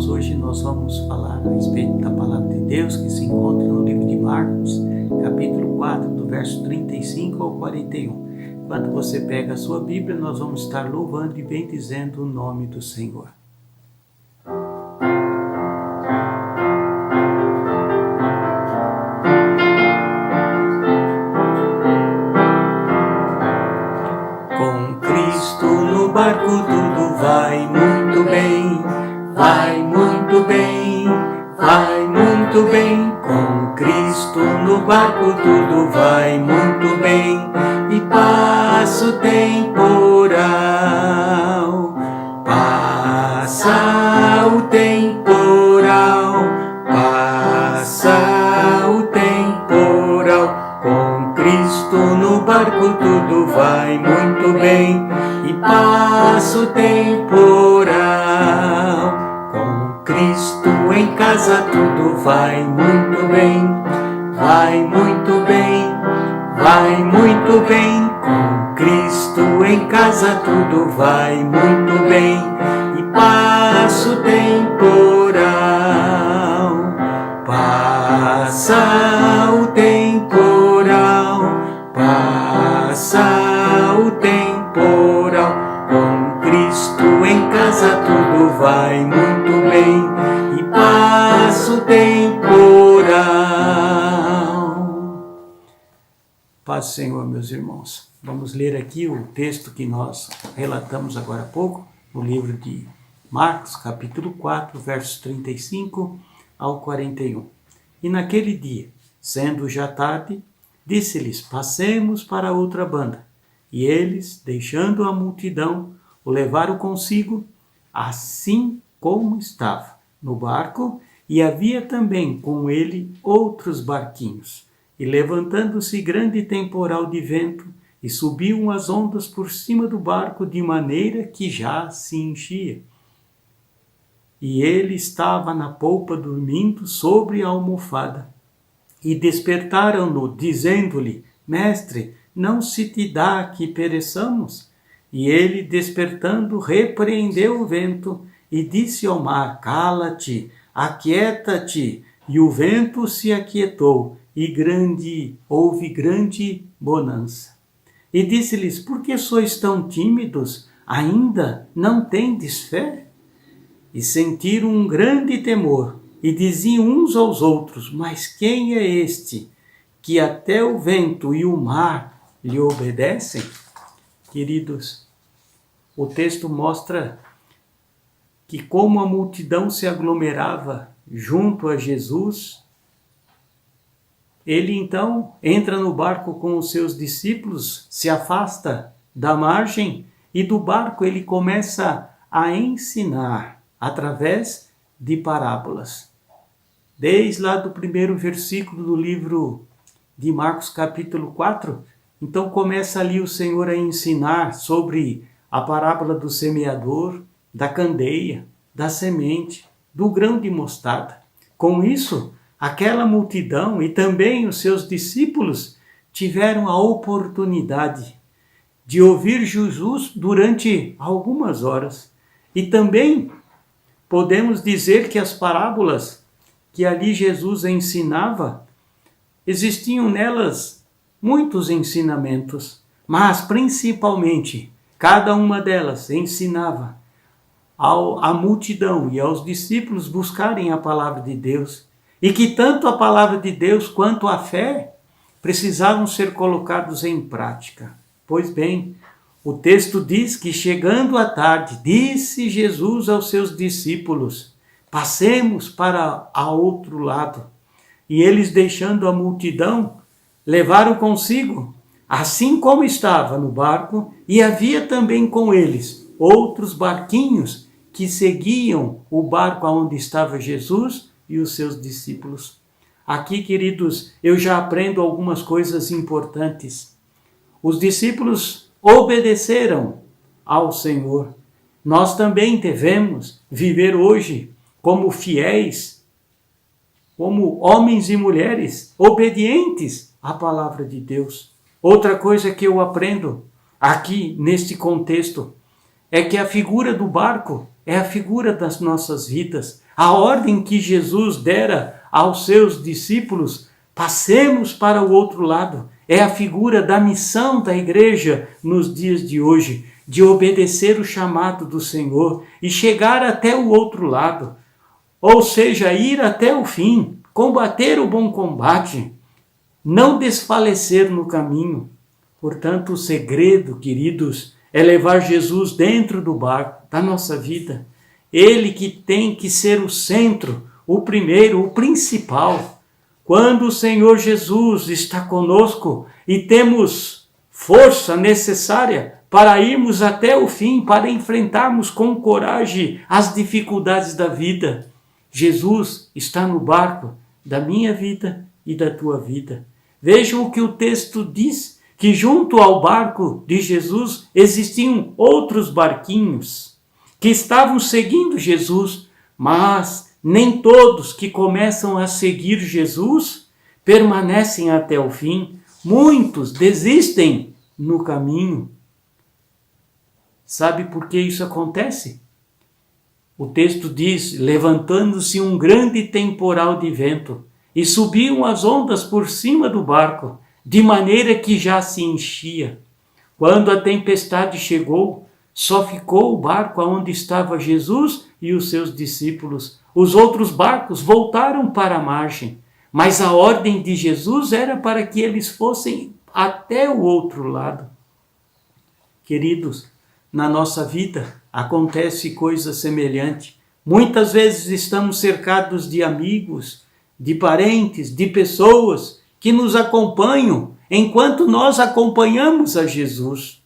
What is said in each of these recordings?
irmãos, hoje nós vamos falar a respeito da palavra de Deus que se encontra no livro de Marcos, capítulo 4, do verso 35 ao 41. Enquanto você pega a sua Bíblia, nós vamos estar louvando e bendizendo o nome do Senhor. Com Cristo no barco tudo vai muito bem, vai muito bem, vai muito bem. Com Cristo no barco tudo vai muito bem, e passa o temporal, passa o temporal, passa o temporal. Com Cristo no barco tudo vai muito bem, e passa o temporal. Com Cristo em casa tudo vai muito bem, vai muito bem, vai muito bem. Com Cristo em casa tudo vai muito bem, e passa o temporal, passa o temporal, passa o temporal. Com Cristo em casa tudo vai muito bem, e passa o temporal. Paz do Senhor, meus irmãos. Vamos ler aqui o texto que nós relatamos agora há pouco, no livro de Marcos, capítulo 4, versos 35 ao 41. E naquele dia, sendo já tarde, disse-lhes: passemos para outra banda. E eles, deixando a multidão, o levaram consigo, assim como estava, no barco, e havia também com ele outros barquinhos. E levantando-se grande temporal de vento, e subiam as ondas por cima do barco, de maneira que já se enchia. E ele estava na polpa dormindo sobre a almofada. E despertaram-no, dizendo-lhe: Mestre, não se te dá que pereçamos? E ele, despertando, repreendeu o vento e disse ao mar: Cala-te, aquieta-te. E o vento se aquietou, e houve grande bonança. E disse-lhes: Por que sois tão tímidos? Ainda não tendes fé? E sentiram um grande temor, e diziam uns aos outros: Mas quem é este, que até o vento e o mar lhe obedecem? Queridos, o texto mostra que como a multidão se aglomerava junto a Jesus, ele então entra no barco com os seus discípulos, se afasta da margem, e do barco ele começa a ensinar através de parábolas. Desde lá do primeiro versículo do livro de Marcos capítulo 4, então começa ali o Senhor a ensinar sobre a parábola do semeador, da candeia, da semente, do grão de mostarda. Com isso, aquela multidão e também os seus discípulos tiveram a oportunidade de ouvir Jesus durante algumas horas. E também podemos dizer que as parábolas que ali Jesus ensinava, existiam nelas muitos ensinamentos, mas principalmente cada uma delas ensinava à multidão e aos discípulos buscarem a palavra de Deus, e que tanto a palavra de Deus quanto a fé precisavam ser colocados em prática. Pois bem, o texto diz que chegando à tarde, disse Jesus aos seus discípulos: passemos para a outro lado. E eles, deixando a multidão, levaram consigo, assim como estava no barco, e havia também com eles outros barquinhos que seguiam o barco aonde estava Jesus e os seus discípulos. Aqui, queridos, eu já aprendo algumas coisas importantes. Os discípulos obedeceram ao Senhor. Nós também devemos viver hoje como fiéis, como homens e mulheres obedientes à palavra de Deus. Outra coisa que eu aprendo aqui neste contexto é que a figura do barco é a figura das nossas vidas. A ordem que Jesus dera aos seus discípulos, passemos para o outro lado, é a figura da missão da igreja nos dias de hoje, de obedecer o chamado do Senhor e chegar até o outro lado, ou seja, ir até o fim, combater o bom combate, não desfalecer no caminho. Portanto, o segredo, queridos, é levar Jesus dentro do barco da nossa vida. Ele que tem que ser o centro, o primeiro, o principal. Quando o Senhor Jesus está conosco e temos força necessária para irmos até o fim, para enfrentarmos com coragem as dificuldades da vida, Jesus está no barco da minha vida e da tua vida. Vejam o que o texto diz, que junto ao barco de Jesus existiam outros barquinhos que estavam seguindo Jesus, mas nem todos que começam a seguir Jesus permanecem até o fim. Muitos desistem no caminho. Sabe por que isso acontece? O texto diz, levantando-se um grande temporal de vento, e subiam as ondas por cima do barco, de maneira que já se enchia. Quando a tempestade chegou, só ficou o barco onde estava Jesus e os seus discípulos. Os outros barcos voltaram para a margem, mas a ordem de Jesus era para que eles fossem até o outro lado. Queridos, na nossa vida acontece coisa semelhante. Muitas vezes estamos cercados de amigos, de parentes, de pessoas que nos acompanham enquanto nós acompanhamos a Jesus.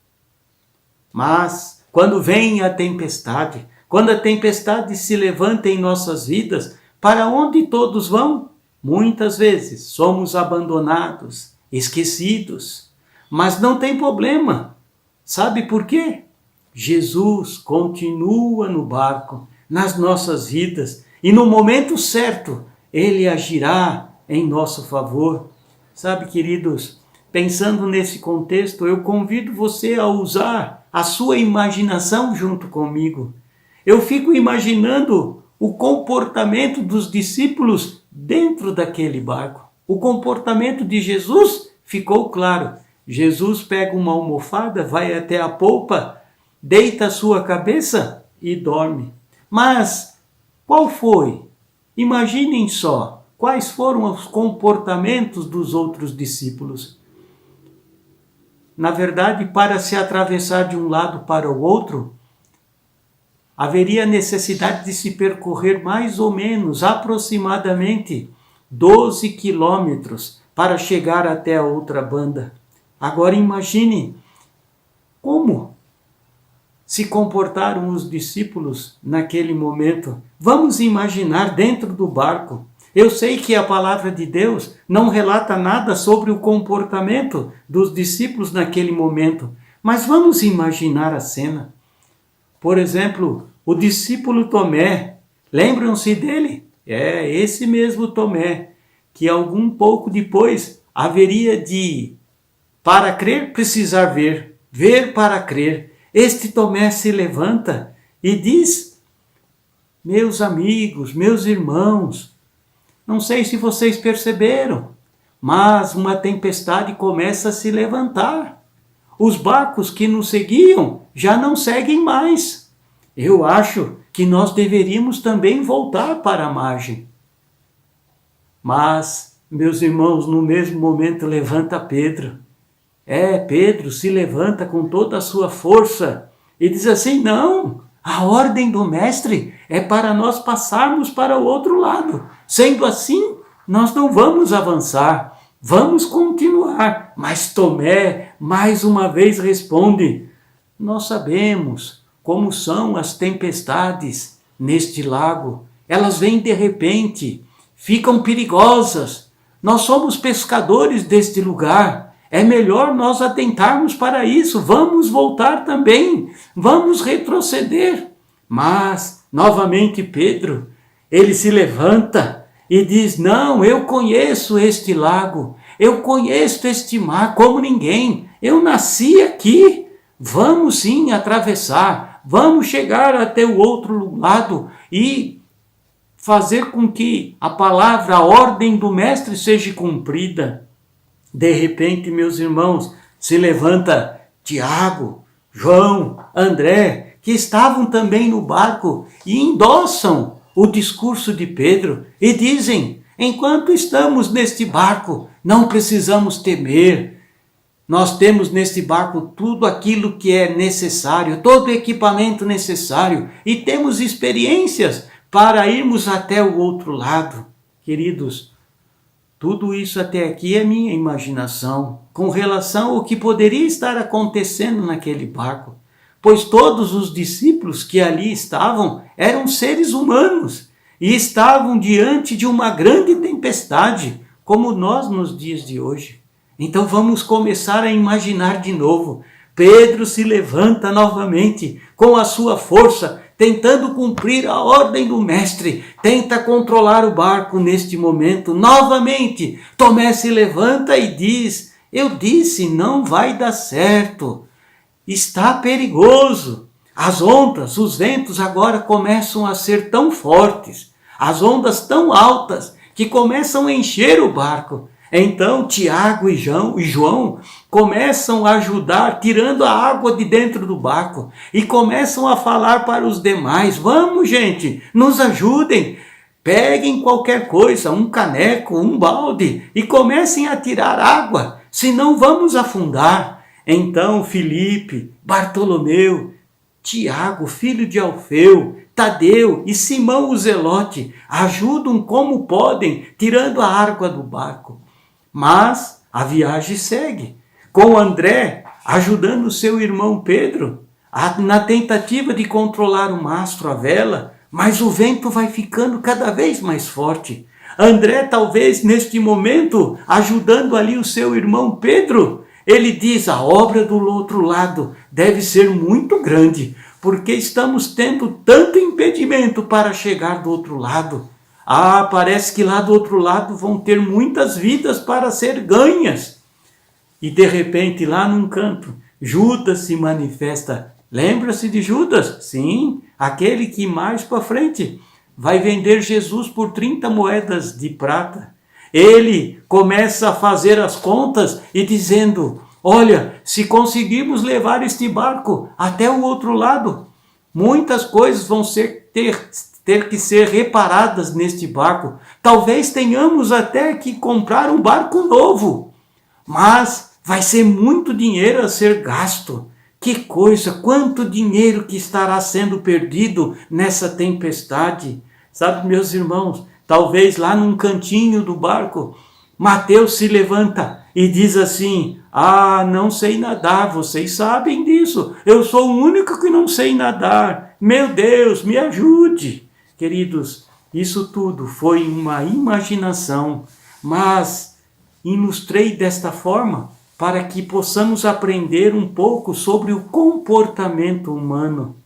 Mas quando vem a tempestade, quando a tempestade se levanta em nossas vidas, para onde todos vão? Muitas vezes somos abandonados, esquecidos. Mas não tem problema. Sabe por quê? Jesus continua no barco, nas nossas vidas, e no momento certo, Ele agirá em nosso favor. Sabe, queridos, pensando nesse contexto, eu convido você a usar a sua imaginação junto comigo. Eu fico imaginando o comportamento dos discípulos dentro daquele barco. O comportamento de Jesus ficou claro. Jesus pega uma almofada, vai até a polpa, deita a sua cabeça e dorme. Mas qual foi? Imaginem só, quais foram os comportamentos dos outros discípulos. Na verdade, para se atravessar de um lado para o outro, haveria necessidade de se percorrer mais ou menos, aproximadamente 12 quilômetros para chegar até a outra banda. Agora imagine como se comportaram os discípulos naquele momento. Vamos imaginar dentro do barco. Eu sei que a palavra de Deus não relata nada sobre o comportamento dos discípulos naquele momento, mas vamos imaginar a cena. Por exemplo, o discípulo Tomé, lembram-se dele? É esse mesmo Tomé, que algum pouco depois haveria de, para crer, precisar ver, ver para crer. Este Tomé se levanta e diz, meus amigos, meus irmãos, não sei se vocês perceberam, mas uma tempestade começa a se levantar. Os barcos que nos seguiam já não seguem mais. Eu acho que nós deveríamos também voltar para a margem. Mas, meus irmãos, no mesmo momento levanta Pedro. Pedro se levanta com toda a sua força e diz assim, não, a ordem do mestre é para nós passarmos para o outro lado. Sendo assim, nós não vamos avançar, vamos continuar. Mas Tomé, mais uma vez, responde, nós sabemos como são as tempestades neste lago. Elas vêm de repente, ficam perigosas. Nós somos pescadores deste lugar. É melhor nós atentarmos para isso. Vamos voltar também. Vamos retroceder. Mas, novamente, Pedro, ele se levanta e diz, não, eu conheço este lago. Eu conheço este mar como ninguém. Eu nasci aqui. Vamos sim atravessar. Vamos chegar até o outro lado e fazer com que a palavra, a ordem do mestre seja cumprida. De repente, meus irmãos, se levanta Tiago, João, André, que estavam também no barco e endossam o discurso de Pedro e dizem: enquanto estamos neste barco, não precisamos temer. Nós temos neste barco tudo aquilo que é necessário, todo o equipamento necessário e temos experiências para irmos até o outro lado. Queridos, tudo isso até aqui é minha imaginação, com relação ao que poderia estar acontecendo naquele barco, pois todos os discípulos que ali estavam eram seres humanos e estavam diante de uma grande tempestade, como nós nos dias de hoje. Então vamos começar a imaginar de novo. Pedro se levanta novamente com a sua força, tentando cumprir a ordem do mestre, tenta controlar o barco neste momento. Novamente, Tomé se levanta e diz: eu disse, não vai dar certo, está perigoso. As ondas, os ventos agora começam a ser tão fortes, as ondas tão altas, que começam a encher o barco. Então Tiago e João começam a ajudar, tirando a água de dentro do barco e começam a falar para os demais: vamos, gente, nos ajudem, peguem qualquer coisa, um caneco, um balde e comecem a tirar água, senão vamos afundar. Então Filipe, Bartolomeu, Tiago, filho de Alfeu, Tadeu e Simão o Zelote ajudam como podem, tirando a água do barco. Mas a viagem segue, com André ajudando seu irmão Pedro na tentativa de controlar o mastro, a vela, mas o vento vai ficando cada vez mais forte. André, talvez neste momento, ajudando ali o seu irmão Pedro, ele diz: a obra do outro lado deve ser muito grande, porque estamos tendo tanto impedimento para chegar do outro lado. Parece que lá do outro lado vão ter muitas vidas para ser ganhas. E de repente, lá num canto, Judas se manifesta. Lembra-se de Judas? Sim, aquele que mais para frente vai vender Jesus por 30 moedas de prata. Ele começa a fazer as contas e dizendo: olha, se conseguirmos levar este barco até o outro lado, muitas coisas vão ter que ser reparadas neste barco. Talvez tenhamos até que comprar um barco novo, mas vai ser muito dinheiro a ser gasto. Que coisa, quanto dinheiro que estará sendo perdido nessa tempestade. Sabe, meus irmãos, talvez lá num cantinho do barco, Mateus se levanta e diz assim: não sei nadar, vocês sabem disso, eu sou o único que não sei nadar, meu Deus, me ajude. Queridos, isso tudo foi uma imaginação, mas ilustrei desta forma para que possamos aprender um pouco sobre o comportamento humano.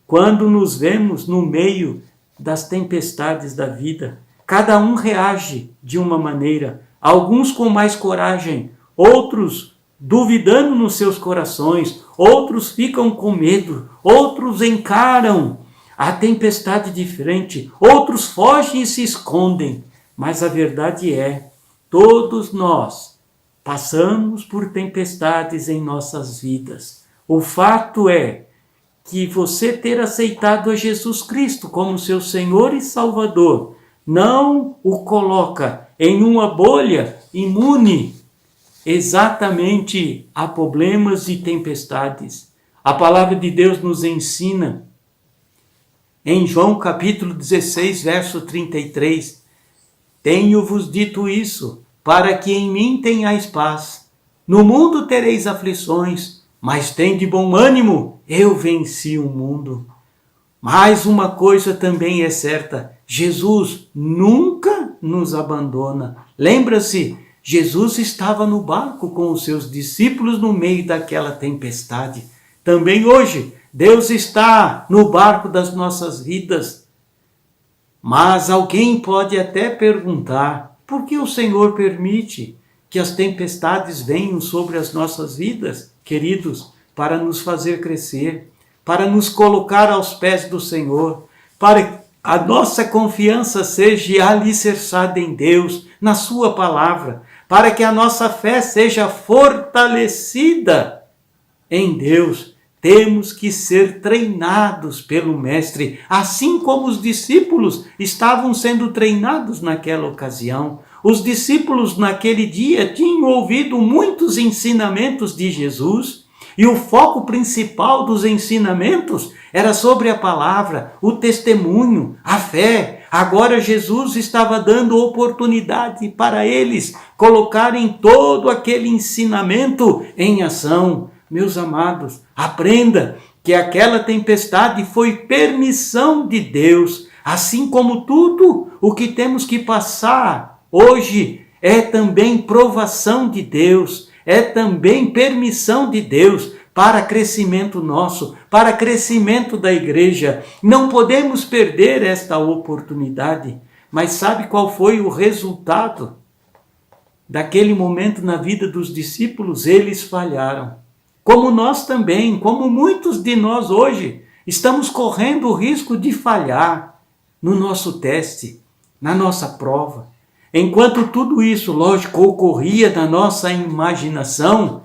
Quando nos vemos no meio das tempestades da vida, cada um reage de uma maneira, alguns com mais coragem, outros duvidando nos seus corações, outros ficam com medo, outros encaram a tempestade de frente, outros fogem e se escondem. Mas a verdade é, todos nós passamos por tempestades em nossas vidas. O fato é que você ter aceitado a Jesus Cristo como seu Senhor e Salvador não o coloca em uma bolha imune exatamente a problemas e tempestades. A palavra de Deus nos ensina em João capítulo 16, verso 33, tenho-vos dito isso, para que em mim tenhais paz. No mundo tereis aflições, mas tende bom ânimo, eu venci o mundo. Mas uma coisa também é certa, Jesus nunca nos abandona. Lembra-se, Jesus estava no barco com os seus discípulos no meio daquela tempestade. Também hoje, Deus está no barco das nossas vidas. Mas alguém pode até perguntar: por que o Senhor permite que as tempestades venham sobre as nossas vidas? Queridos, para nos fazer crescer, para nos colocar aos pés do Senhor, para a nossa confiança seja alicerçada em Deus, na sua palavra, para que a nossa fé seja fortalecida em Deus. Temos que ser treinados pelo Mestre, assim como os discípulos estavam sendo treinados naquela ocasião. Os discípulos naquele dia tinham ouvido muitos ensinamentos de Jesus, e o foco principal dos ensinamentos era sobre a palavra, o testemunho, a fé. Agora Jesus estava dando oportunidade para eles colocarem todo aquele ensinamento em ação. Meus amados, aprenda que aquela tempestade foi permissão de Deus, assim como tudo o que temos que passar hoje é também provação de Deus, é também permissão de Deus para crescimento nosso, para crescimento da igreja. Não podemos perder esta oportunidade. Mas sabe qual foi o resultado daquele momento na vida dos discípulos? Eles falharam. Como nós também, como muitos de nós hoje, estamos correndo o risco de falhar no nosso teste, na nossa prova. Enquanto tudo isso, lógico, ocorria na nossa imaginação,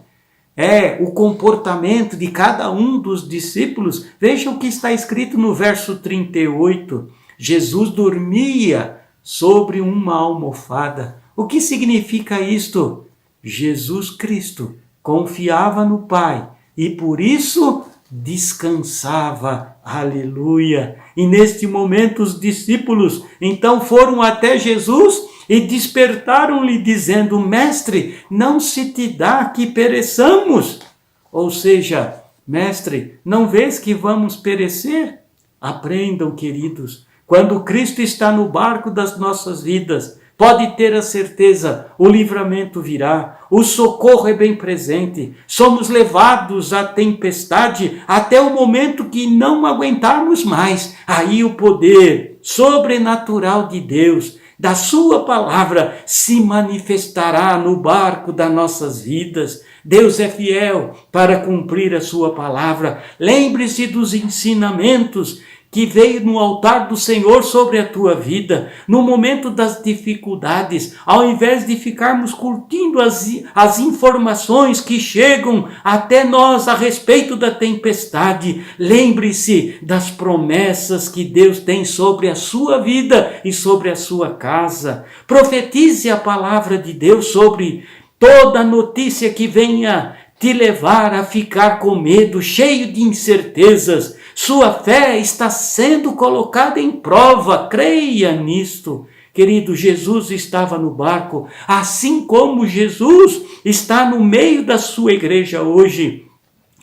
o comportamento de cada um dos discípulos. Veja o que está escrito no verso 38. Jesus dormia sobre uma almofada. O que significa isto? Jesus Cristo confiava no Pai e por isso descansava. Aleluia! E neste momento os discípulos então foram até Jesus e despertaram-lhe dizendo: Mestre, não se te dá que pereçamos? Ou seja, Mestre, não vês que vamos perecer? Aprendam, queridos, quando Cristo está no barco das nossas vidas, pode ter a certeza, o livramento virá, o socorro é bem presente. Somos levados à tempestade até o momento que não aguentarmos mais. Aí o poder sobrenatural de Deus, da sua palavra, se manifestará no barco das nossas vidas. Deus é fiel para cumprir a sua palavra. Lembre-se dos ensinamentos que veio no altar do Senhor sobre a tua vida, no momento das dificuldades. Ao invés de ficarmos curtindo as informações que chegam até nós a respeito da tempestade, lembre-se das promessas que Deus tem sobre a sua vida e sobre a sua casa. Profetize a palavra de Deus sobre toda notícia que venha te levar a ficar com medo, cheio de incertezas. Sua fé está sendo colocada em prova, creia nisto. Querido, Jesus estava no barco, assim como Jesus está no meio da sua igreja hoje.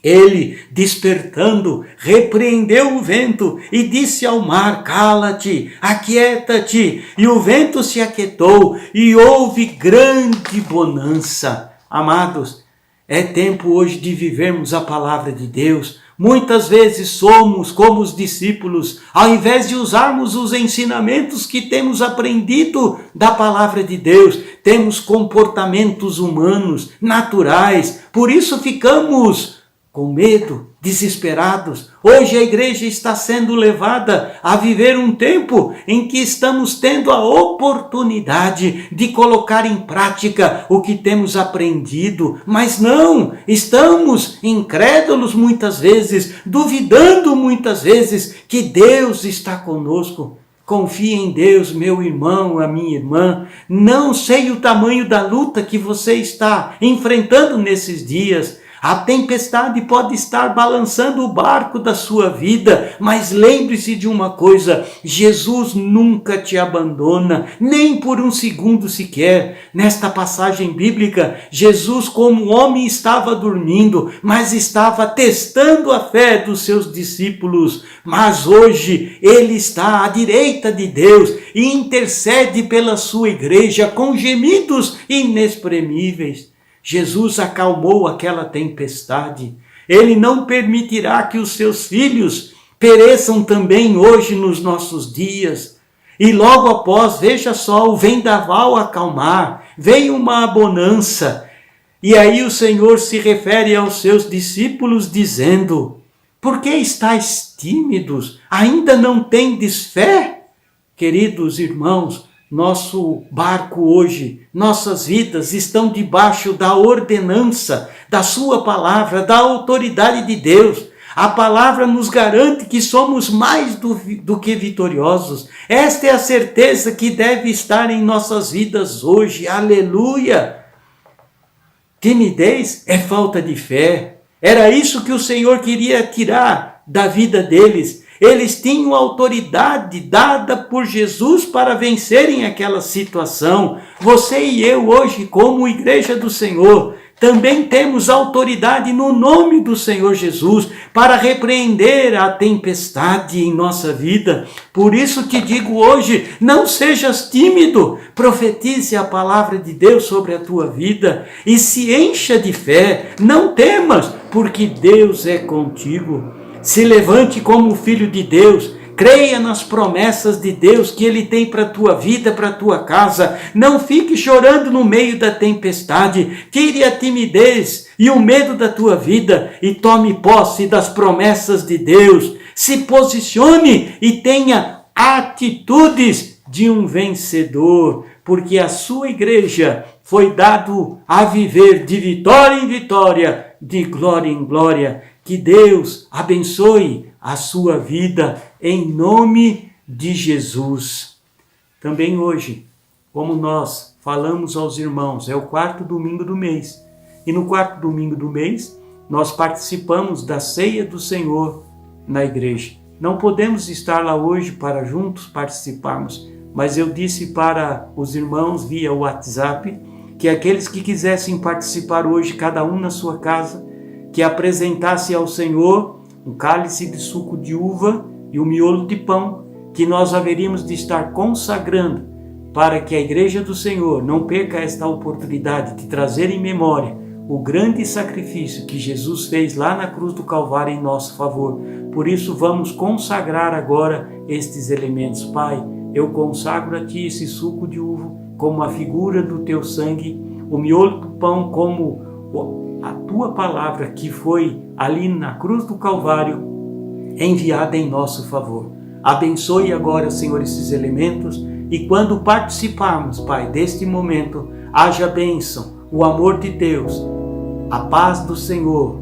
Ele, despertando, repreendeu o vento e disse ao mar: cala-te, aquieta-te. E o vento se aquietou e houve grande bonança. Amados, é tempo hoje de vivermos a palavra de Deus. Muitas vezes somos como os discípulos, ao invés de usarmos os ensinamentos que temos aprendido da palavra de Deus, temos comportamentos humanos, naturais, por isso ficamos com medo, desesperados. Hoje a igreja está sendo levada a viver um tempo em que estamos tendo a oportunidade de colocar em prática o que temos aprendido, mas não, estamos incrédulos muitas vezes, duvidando muitas vezes que Deus está conosco. Confie em Deus, meu irmão, a minha irmã. Não sei o tamanho da luta que você está enfrentando nesses dias. A tempestade pode estar balançando o barco da sua vida, mas lembre-se de uma coisa: Jesus nunca te abandona, nem por um segundo sequer. Nesta passagem bíblica, Jesus como homem estava dormindo, mas estava testando a fé dos seus discípulos. Mas hoje ele está à direita de Deus e intercede pela sua igreja com gemidos inexprimíveis. Jesus acalmou aquela tempestade. Ele não permitirá que os seus filhos pereçam também hoje nos nossos dias. E logo após, veja só, o vendaval acalmar, veio uma bonança. E aí o Senhor se refere aos seus discípulos dizendo: por que estáis tímidos? Ainda não tendes fé? Queridos irmãos, nosso barco hoje, nossas vidas estão debaixo da ordenança, da sua palavra, da autoridade de Deus. A palavra nos garante que somos mais do que vitoriosos. Esta é a certeza que deve estar em nossas vidas hoje. Aleluia! Timidez é falta de fé. Era isso que o Senhor queria tirar da vida deles. Eles tinham autoridade dada por Jesus para vencerem aquela situação. Você e eu hoje, como igreja do Senhor, também temos autoridade no nome do Senhor Jesus para repreender a tempestade em nossa vida. Por isso te digo hoje, não sejas tímido, profetize a palavra de Deus sobre a tua vida e se encha de fé. Não temas, porque Deus é contigo. Se levante como filho de Deus, creia nas promessas de Deus que Ele tem para a tua vida, para a tua casa. Não fique chorando no meio da tempestade. Tire a timidez e o medo da tua vida e tome posse das promessas de Deus. Se posicione e tenha atitudes de um vencedor, porque a sua igreja foi dado a viver de vitória em vitória, de glória em glória. Que Deus abençoe a sua vida em nome de Jesus. Também hoje, como nós falamos aos irmãos, é o 4º domingo do mês. E no 4º domingo do mês, nós participamos da ceia do Senhor na igreja. Não podemos estar lá hoje para juntos participarmos, mas eu disse para os irmãos via WhatsApp que aqueles que quisessem participar hoje, cada um na sua casa, que apresentasse ao Senhor um cálice de suco de uva e um miolo de pão, que nós haveríamos de estar consagrando para que a igreja do Senhor não perca esta oportunidade de trazer em memória o grande sacrifício que Jesus fez lá na cruz do Calvário em nosso favor. Por isso vamos consagrar agora estes elementos. Pai, eu consagro a Ti esse suco de uva como a figura do Teu sangue, o miolo do pão como a Tua palavra que foi ali na cruz do Calvário enviada em nosso favor. Abençoe agora, Senhor, esses elementos e quando participarmos, Pai, deste momento, haja bênção, o amor de Deus, a paz do Senhor,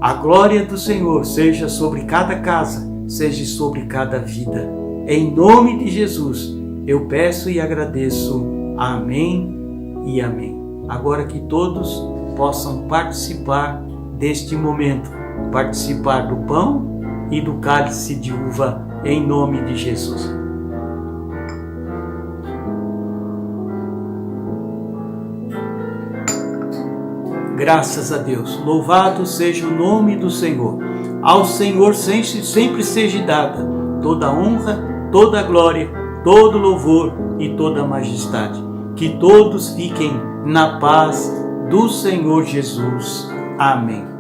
a glória do Senhor seja sobre cada casa, seja sobre cada vida. Em nome de Jesus, eu peço e agradeço. Amém e amém. Agora que todos possam participar deste momento, participar do pão e do cálice de uva, em nome de Jesus. Graças a Deus, louvado seja o nome do Senhor. Ao Senhor sempre seja dada toda a honra, toda a glória, todo o louvor e toda a majestade. Que todos fiquem na paz do Senhor Jesus. Amém.